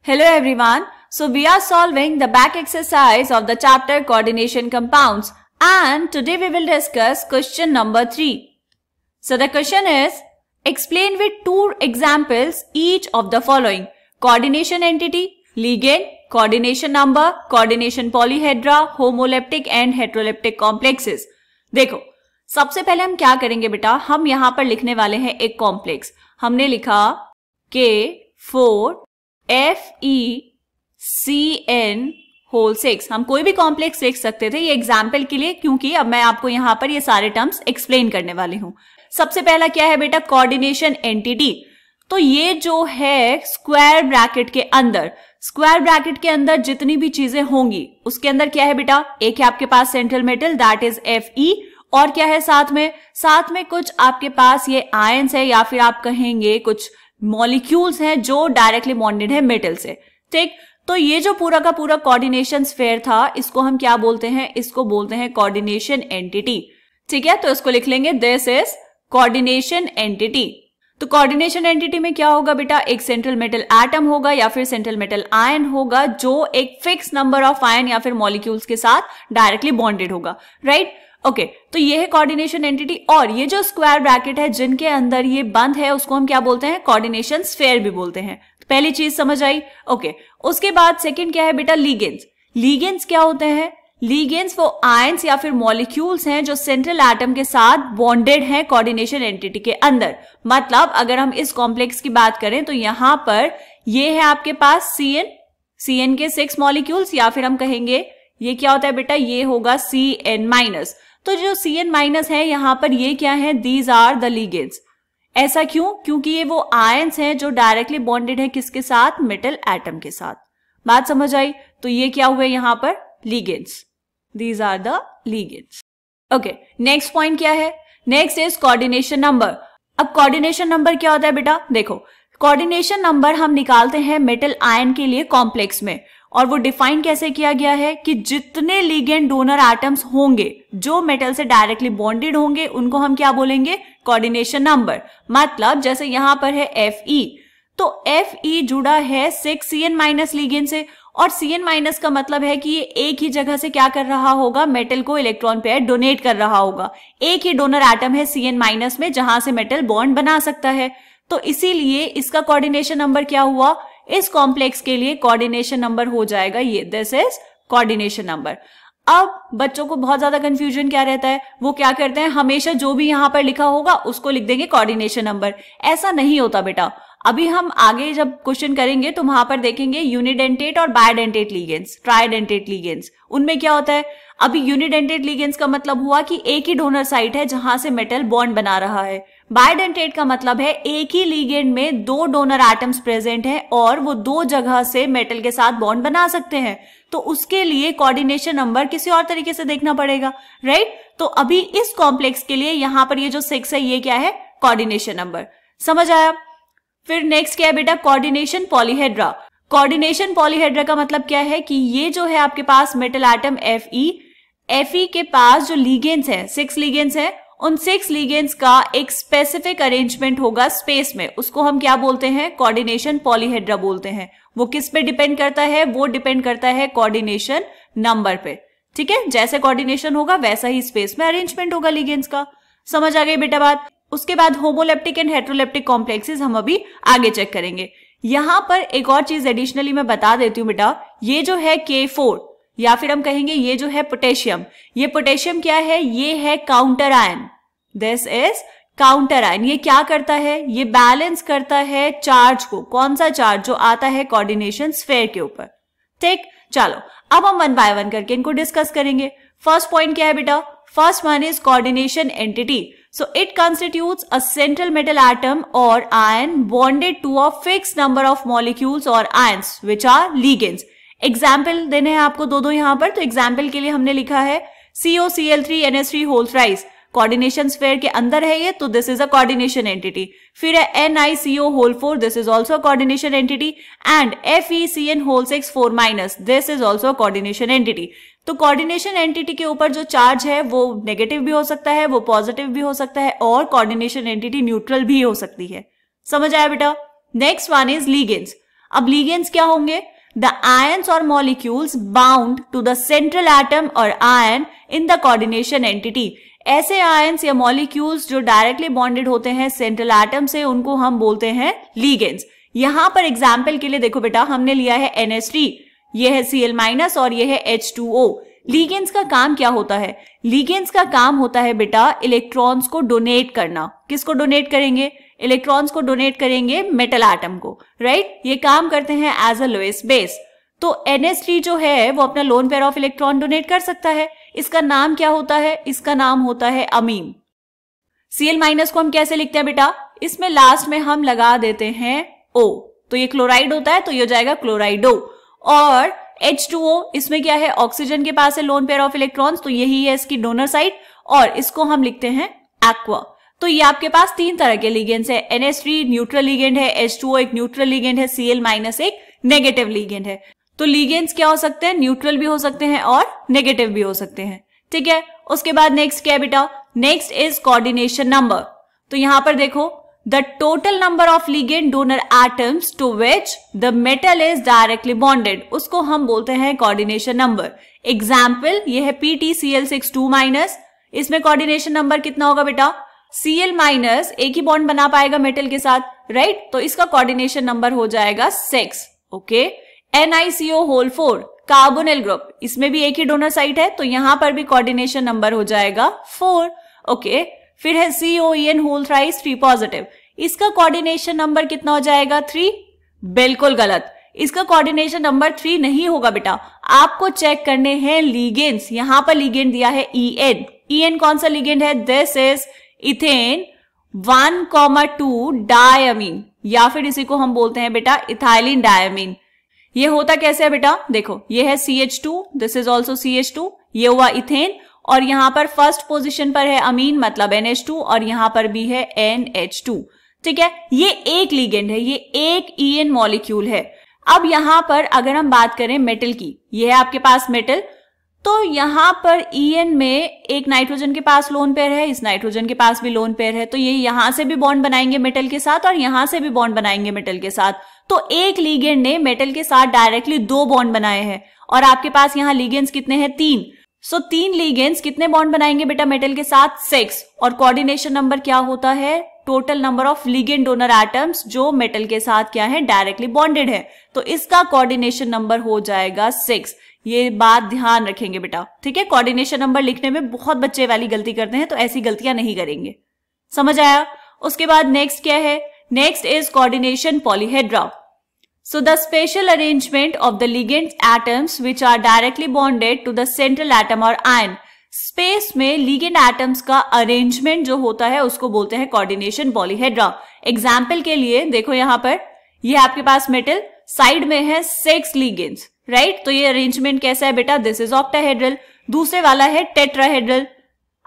Hello everyone. So we are solving the back exercise of the chapter coordination compounds and today we will discuss question number 3. So the question is, explain with two examples each of the following: coordination entity, ligand, coordination number, coordination polyhedra, homoleptic and heteroleptic complexes. देखो, सबसे पहले हम क्या करेंगे बेटा, हम यहां पर लिखने वाले हैं एक कॉम्प्लेक्स. हमने लिखा K4 FeCN होल 6. हम कोई भी कॉम्प्लेक्स लिख सकते थे, ये एग्जाम्पल के लिए, क्योंकि अब मैं आपको यहाँ पर ये सारे टर्म्स एक्सप्लेन करने वाली हूँ. सबसे पहला क्या है बेटा, कोऑर्डिनेशन एंटिटी. तो ये जो है स्क्वायर ब्रैकेट के अंदर जितनी भी चीजें होंगी उसके अंदर क्या है बेटा, एक है आपके पास central metal that is Fe, और क्या है साथ में कुछ आपके पास ये आयंस है या फिर आप कहेंगे कुछ मॉलिक्यूल्स हैं जो डायरेक्टली बॉन्डेड है मेटल से. ठीक, तो ये जो पूरा का पूरा कोऑर्डिनेशन स्फीयर था, इसको हम क्या बोलते हैं, इसको बोलते हैं कोऑर्डिनेशन एंटिटी. ठीक है, तो इसको लिख लेंगे, दिस इज कोऑर्डिनेशन एंटिटी. तो कोऑर्डिनेशन एंटिटी में क्या होगा बेटा, एक सेंट्रल मेटल एटम होगा या फिर सेंट्रल मेटल आयन होगा जो एक फिक्स नंबर ऑफ आयन या फिर मॉलिक्यूल्स के साथ डायरेक्टली बॉन्डेड होगा. राइट, ओके, तो ये है कोऑर्डिनेशन एंटिटी. और ये जो स्क्वायर ब्रैकेट है जिनके अंदर ये बंद है उसको हम क्या बोलते हैं, कोऑर्डिनेशन स्फीयर भी बोलते हैं. तो पहली चीज समझ आई. ओके, उसके बाद सेकंड क्या है बेटा, लिगेंड्स. लिगेंड्स क्या होते हैं, लिगेंड्स वो आयंस या फिर मॉलिक्यूल्स हैं जो सेंट्रल एटम के साथ बॉन्डेड हैं कोऑर्डिनेशन एंटिटी के अंदर. मतलब अगर हम इस कॉम्प्लेक्स की बात करें तो यहां पर ये है आपके पास CN के 6 मॉलिक्यूल्स, या फिर हम कहेंगे ये क्या होता है बेटा, ये होगा CN-. तो जो CN- है यहां पर ये क्या है, दीज आर द लिगेंड्स. ऐसा क्यों, क्योंकि ये वो आयंस हैं जो डायरेक्टली बॉन्डेड है किसके साथ, मेटल एटम के साथ. बात समझ आई. तो ये क्या हुए यहां पर, ligands. These are the ligands. Okay, next point क्या है, नेक्स्ट इज कोऑर्डिनेशन नंबर. अब कोऑर्डिनेशन नंबर क्या होता है बेटा, देखो कोऑर्डिनेशन नंबर हम निकालते हैं मेटल आयन के लिए कॉम्प्लेक्स में, और वो डिफाइन कैसे किया गया है कि जितने लिगेंड डोनर एटम्स होंगे जो मेटल से डायरेक्टली बॉन्डेड होंगे उनको हम क्या बोलेंगे, कोऑर्डिनेशन नंबर. मतलब जैसे यहां पर है Fe, तो Fe जुड़ा है 6 CN- लिगेंड से, और CN- का मतलब है कि ये एक ही जगह से क्या कर रहा होगा, मेटल को इलेक्ट्रॉन पेयर डोनेट कर रहा होगा. एक ही डोनर एटम है CN- में जहां से मेटल बॉन्ड बना सकता है. तो इसीलिए इसका कोऑर्डिनेशन नंबर क्या हुआ, इस कॉम्प्लेक्स के लिए कोऑर्डिनेशन नंबर हो जाएगा ये, दिस इज कोऑर्डिनेशन नंबर. अब बच्चों को बहुत ज्यादा कंफ्यूजन क्या रहता है, वो क्या करते हैं, हमेशा जो भी यहां पर लिखा होगा उसको लिख देंगे कोऑर्डिनेशन नंबर. ऐसा नहीं होता बेटा. अभी हम आगे जब क्वेश्चन करेंगे तो वहां पर देखेंगे यूनिडेंटेट और बायडेंटेट लिगेंड्स, ट्राइडेंटेट लिगेंड्स. उनमें क्या होता है, अभी यूनिडेंटेट लिगेंड्स का मतलब हुआ कि एक ही डोनर साइट है जहां से मेटल बॉन्ड बना रहा है. बायडेंटेट का मतलब है एक ही लिगेंड में 2 डोनर एटम्स प्रेजेंट हैं और वो 2 जगह से मेटल के साथ बॉन्ड बना सकते हैं. तो उसके लिए कोऑर्डिनेशन नंबर किसी और तरीके से देखना पड़ेगा. राइट, तो अभी इस कॉम्प्लेक्स के लिए यहां पर ये जो 6 है ये क्या है, कोऑर्डिनेशन नंबर. समझ आया. फिर नेक्स्ट क्या है बेटा, कोऑर्डिनेशन पॉलीहेड्रा. कोऑर्डिनेशन पॉलीहेड्रा का मतलब क्या है कि ये जो है आपके पास मेटल एटम Fe के पास जो लिगेंड्स हैं, 6 लिगेंड्स हैं, उन 6 लिगेंड्स का एक स्पेसिफिक अरेंजमेंट होगा स्पेस में, उसको हम क्या बोलते हैं, कोऑर्डिनेशन पॉलीहेड्रा बोलते हैं. वो किस पे डिपेंड करता है, वो डिपेंड करता है कोऑर्डिनेशन नंबर पे. ठीक है, जैसे कोऑर्डिनेशन होगा वैसा ही स्पेस में अरेंजमेंट होगा लिगेंड्स का. समझ आ गई बेटा बात. उसके बाद होमोलेप्टिक एंड हेटेरोलेप्टिक कॉम्प्लेक्सेस हम अभी आगे चेक करेंगे. यहां पर एक और चीज एडिशनली मैं बता देती हूं बेटा, ये जो है K4 या फिर हम कहेंगे ये जो है पोटेशियम, ये पोटेशियम क्या है, ये है counter ion. This is counter ion. ये क्या करता है, ये बैलेंस करता है चार्ज को. कौन सा चार्ज, जो आता है कोऑर्डिनेशन स्फीयर के ऊपर. ठीक, चलो अब हम 1 बाय 1 करके इनको डिस्कस करेंगे. फर्स्ट पॉइंट क्या है बेटा, first one is coordination entity. So it constitutes a central metal atom or ion bonded to a fixed number of molecules or ions which are ligands. Example देने हैं आपको दो यहां पर. तो एग्जाम्पल के लिए हमने लिखा है COCl3NH3 whole thrice. Coordination sphere के अंदर है ये, तो this is a coordination entity. फिर है NiCO whole 4, this is also coordination entity. And FeCN whole 6 4-, this is also coordination entity. तो कोऑर्डिनेशन एंटिटी के ऊपर जो चार्ज है वो नेगेटिव भी हो सकता है, वो पॉजिटिव भी हो सकता है, और कोऑर्डिनेशन एंटिटी न्यूट्रल भी हो सकती है. समझ आया बेटा. Next one is ligands. अब लिगेंड्स क्या होंगे? The ions or molecules bound to the central atom or ion in the coordination entity. ऐसे आयन्स या मॉलिक्यूल्स जो डायरेक्टली बॉन्डेड होते हैं सेंट्रल एटम से, उनको हम बोलते हैं लिगेंड्स। यहां पर एग्जाम्पल के लिए देखो बेटा, हमने लिया है NH3, ये है Cl- और ये है H2O। लिगेंड्स का काम क्या होता है? लिगेंड्स का काम होता है बेटा इलेक्ट्रॉन्स को डोनेट करना। किसको डोनेट करेंगे? इलेक्ट्रॉन्स को डोनेट करेंगे मेटल एटम को, राइट? ये काम करते हैं एज अ लोएस्ट बेस। तो NH3 जो है वो अपना lone pair of electron donate कर सकता है। इसका नाम क्या होता है? इसका नाम होता है अमीन। Cl- को हम कैसे लिखते हैं बेटा? इसमें लास्ट में हम लगा देते हैं O, तो ये क्लोराइड होता है, तो ये हो जाएगा क्लोराइडो। और H2O, इसमें क्या है? ऑक्सीजन के पास है लोन पेयर ऑफ इलेक्ट्रॉन्स, तो यही है इसकी डोनर साइड, और इसको हम लिखते हैं एक्वा। तो ये आपके पास तीन तरह के लिगेंड्स है। NH3 न्यूट्रल लिगेंड है, H2O एक न्यूट्रल लिगेंड है, Cl- एक नेगेटिव लिगेंड है। तो लिगेंड्स क्या हो सकते हैं? न्यूट्रल भी हो सकते हैं और नेगेटिव भी हो सकते हैं, ठीक है। उसके बाद नेक्स्ट क्या है बेटा? Next is coordination number. तो यहां पर देखो, the total number of ligand donor atoms to which the metal is directly bonded, उसको हम बोलते हैं कोऑर्डिनेशन नंबर। एग्जाम्पल, ये है PtCl6 इसमें कोऑर्डिनेशन नंबर कितना होगा बेटा? Cl- एक ही बॉन्ड बना पाएगा मेटल के साथ, राइट? तो इसका कोऑर्डिनेशन नंबर हो जाएगा 6, ओके। NiCO4 कार्बोनिल ग्रुप, इसमें भी एक ही डोनर साइट है, तो यहां पर भी कोऑर्डिनेशन नंबर हो जाएगा 4, ओके। फिर है COEN3 3 पॉजिटिव, इसका कोऑर्डिनेशन नंबर कितना हो जाएगा? 3। बिल्कुल गलत, इसका कोऑर्डिनेशन नंबर 3 नहीं होगा बेटा। आपको चेक करने हैं लिगेंड्स। यहां पर लिगेंड दिया है EN। EN कौन सा लिगेंड है? दिस इज इथेन 1,2 डायमीन, या फिर इसी को हम बोलते हैं बेटा इथाइलिन डायमीन। ये होता कैसे है बेटा? देखो, ये है CH2, this is also CH2, ये हुआ इथेन, और यहां पर फर्स्ट पोजीशन पर है अमीन मतलब NH2, और यहां पर भी है NH2, ठीक है। ये एक लिगेंड है, ये एक EN मॉलिक्यूल है। अब यहां पर अगर हम बात करें मेटल की, ये है आपके पास मेटल, तो यहां पर EN में एक नाइट्रोजन के पास लोन पेयर है, इस नाइट्रोजन के पास भी लोन पेयर है, तो ये यहां से भी बॉन्ड बनाएंगे मेटल के साथ और यहां से भी बॉन्ड बनाएंगे मेटल के साथ। तो एक लिगेंड ने मेटल के साथ डायरेक्टली 2 बॉन्ड बनाए हैं, और आपके पास यहां लिगेंड्स कितने हैं? 3। सो 3 लिगेंड्स कितने बॉन्ड बनाएंगे बेटा मेटल के साथ? 6। और कोऑर्डिनेशन नंबर क्या होता है? Total number of ligand donor atoms जो मेटल के साथ क्या है? डायरेक्टली बॉन्डेड है, तो इसका कोऑर्डिनेशन नंबर हो जाएगा 6। ये बात ध्यान रखेंगे बेटा, ठीक है। कोऑर्डिनेशन नंबर लिखने में बहुत बच्चे वाली गलती करते हैं, तो ऐसी गलतियां नहीं करेंगे, समझ आया? उसके बाद नेक्स्ट क्या है? Next is coordination polyhedra. So the spatial arrangement of the ligand atoms which are directly bonded to the central atom or ion. Space में लिगेंड एटम्स का अरेंजमेंट जो होता है उसको बोलते हैं कोऑर्डिनेशन पॉलीहेड्रा। एग्जाम्पल के लिए देखो, यहां पर ये आपके पास मेटल, साइड में है 6 लिगेंड्स, राइट? तो ये अरेंजमेंट कैसा है बेटा? This is octahedral. दूसरे वाला है टेट्राहेड्रल।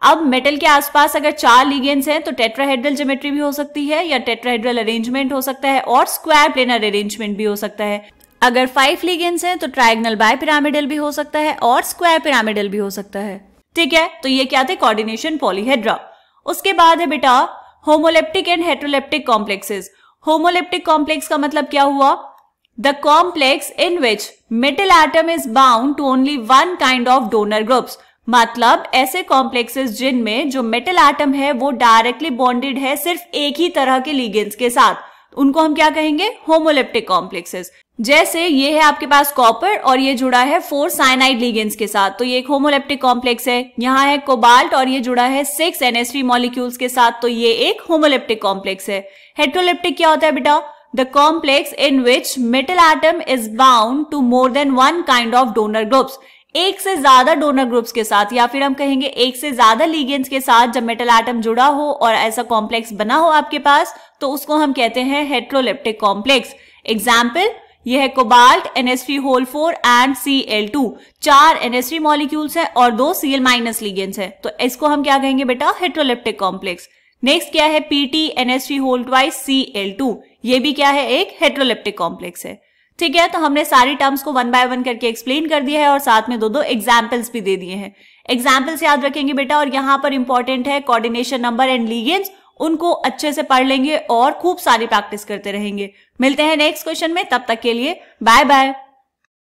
अब मेटल के आसपास अगर 4 लिगेंड्स हैं तो टेट्राहेड्रल ज्योमेट्री भी हो सकती है, या टेट्राहेड्रल अरेंजमेंट हो सकता है, और स्क्वायर प्लेनर अरेंजमेंट भी हो सकता है। अगर 5 लिगेंड्स हैं तो ट्रायगोनल बायपिरामिडल भी हो सकता है और स्क्वायर पिरामिडल भी हो सकता है, ठीक है। तो ये क्या थे? Coordination polyhedra. उसके बाद है बेटा homoleptic and heteroleptic complexes. Homoleptic complex का मतलब क्या हुआ? The complex in which metal atom is bound to only one kind of donor groups, मतलब ऐसे कॉम्प्लेक्सेस जिनमें जो मेटल एटम है वो डायरेक्टली बॉन्डेड है सिर्फ एक ही तरह के लिगेंड्स के साथ, उनको हम क्या कहेंगे? Homoleptic complexes. जैसे ये है आपके पास कॉपर और ये जुड़ा है 4 साइनाइड लिगेंड्स के साथ, तो ये एक होमोलेप्टिक कॉम्प्लेक्स है। यहाँ है कोबाल्ट और ये जुड़ा है 6 NH3 मॉलिक्यूल्स के साथ, तो ये एक होमोलेप्टिक कॉम्प्लेक्स है। हेटेरोलेप्टिक क्या होता है बेटा? The complex in which metal atom is bound to more than one kind of donor groups. एक से ज्यादा डोनर ग्रुप्स के साथ, या फिर हम कहेंगे एक से ज्यादा लिगेंड्स के साथ जब मेटल एटम जुड़ा हो और ऐसा कॉम्प्लेक्स बना हो आपके पास, तो उसको हम कहते हैं हेटेरोलेप्टिक कॉम्प्लेक्स। एग्जाम्पल, यह है cobalt, NH3 and Cl2। 4 NH3 molecules हैं और 2 Cl- लिगेंड्स हैं, तो इसको हम क्या कहेंगे बेटा? Heteroleptic complex. नेक्स्ट क्या है? Pt NH3 Cl2, ये भी क्या है? एक हेटेरोलेप्टिक कॉम्प्लेक्स है, ठीक है। तो हमने सारी टर्म्स को 1 बाय 1 करके एक्सप्लेन कर दिया है और साथ में 2 एग्जाम्पल्स भी दे दिए हैं। एग्जाम्पल्स याद रखेंगे बेटा, और यहां पर इंपॉर्टेंट है कोऑर्डिनेशन नंबर एंड लिगेंड्स, उनको अच्छे से पढ़ लेंगे और खूब सारी प्रैक्टिस करते रहेंगे। मिलते हैं नेक्स्ट क्वेश्चन में, तब तक के लिए बाय बाय।